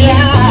Yeah.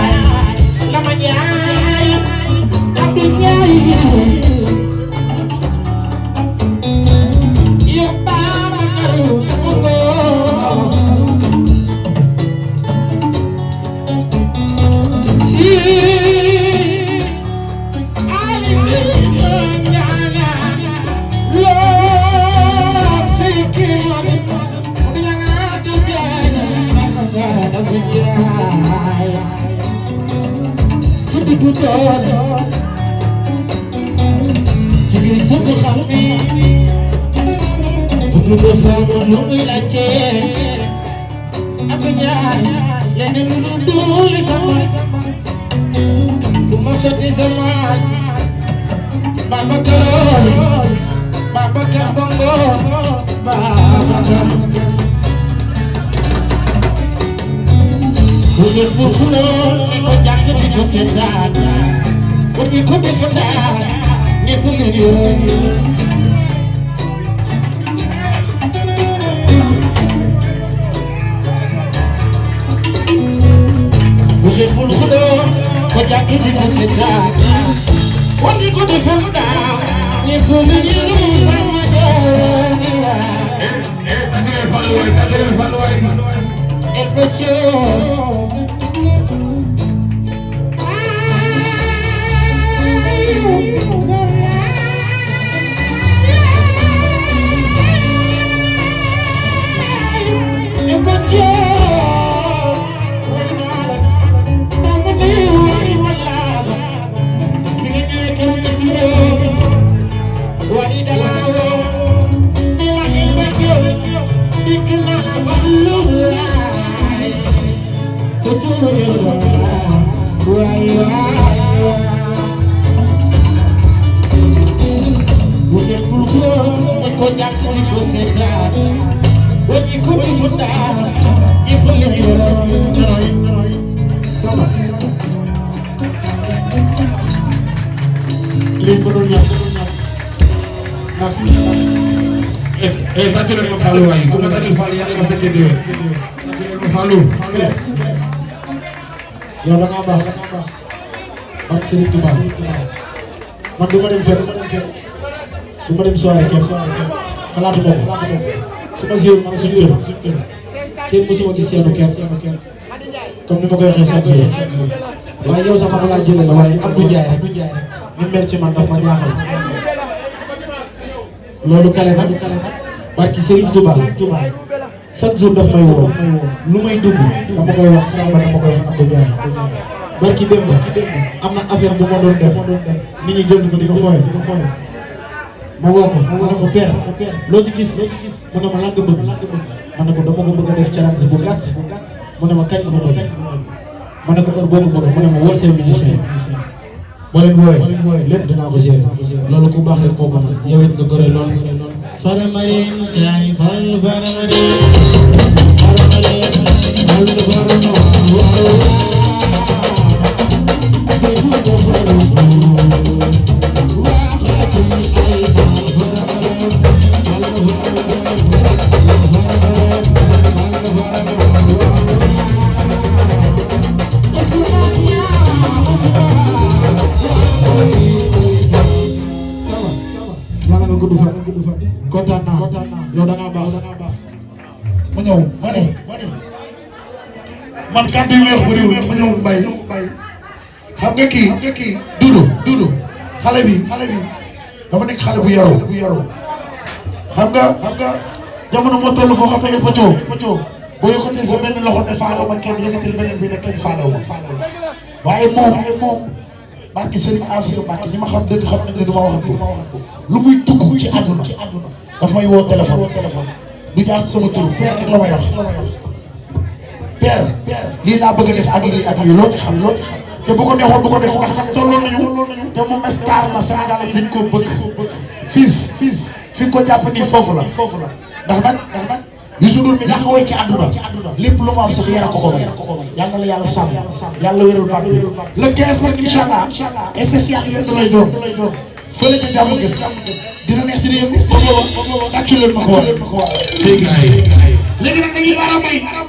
yow da ngaa baax ak Serigne Touba man du ma dem fenn du ma dem soirée kenn xalaatu ma ko su ma siiwee man suñu kër kenn mosuma gis seenu kenn comme ni ma koy waxee chaque jour waaye yow sax ma laa jëlee la waaye Abdou Ndiaye rek ni mel ci man daf ma jaaxal loolu kale nag barki Serigne Touba chaque jour daf may woo lu may dugg dama koy wax Samba dama koy wax Abdou Ndiaye barki démb am na affaire bu ma doon def nit ñi jënd ko di ko fooye ma woo ko ma ne ko père loo ci gis mu ne ma lan nga bëgg ma ne ko dama ko bëgg a def challenge bu gàtt mu ne ma kañ nga ko bëgg ma ne ko heure boo ko bëgg mu ne ma wóor seen musicien boo leen wooyee lépp dinaa ko gérer loolu ku baax rek koo ko xam yow it nga gore lool Faramareen kay Faramareen kontaan naa yow da ngaa baax ma ñëw ma ne man kàddu yu weex bu réew ma ñëw mbay xam nga kii dudu xale bi dafa nekk xale bu yaroo xam nga jamono moo toll foo xam ne fa coow boo yëkkatee sa benn loxo ne faalew ma kenn yëkkatil beneen bi ne kenn faalew ma waaye moom barki Serigne Afia Mbacke ñi ma xam dëgg xam nañ ne du ma wax ko lu muy dugg ci àdduna daf may woo téléphone du jaar sama tur père rek la may wax père lii laa bëgg a def ak lii loo ci xam te bu ko neexoon bu ko def ndax nag tolloon nañu te moom star la Sénégal yi dañ koo bëgg fils fi nga ko jàpp nii foofu la ndax nag Youssou Ndour mi ndax nga woy ci àdduna lépp lu mu am sax yara ko ko yal na la yàlla sàmm yàlla wéral baat bi le 15 nag incha allah spécial yéen lay doon fële ca jàmm gën dina neex dina yëngu ba booba tàccu leen ma ko wax léegi nag dañuy war a may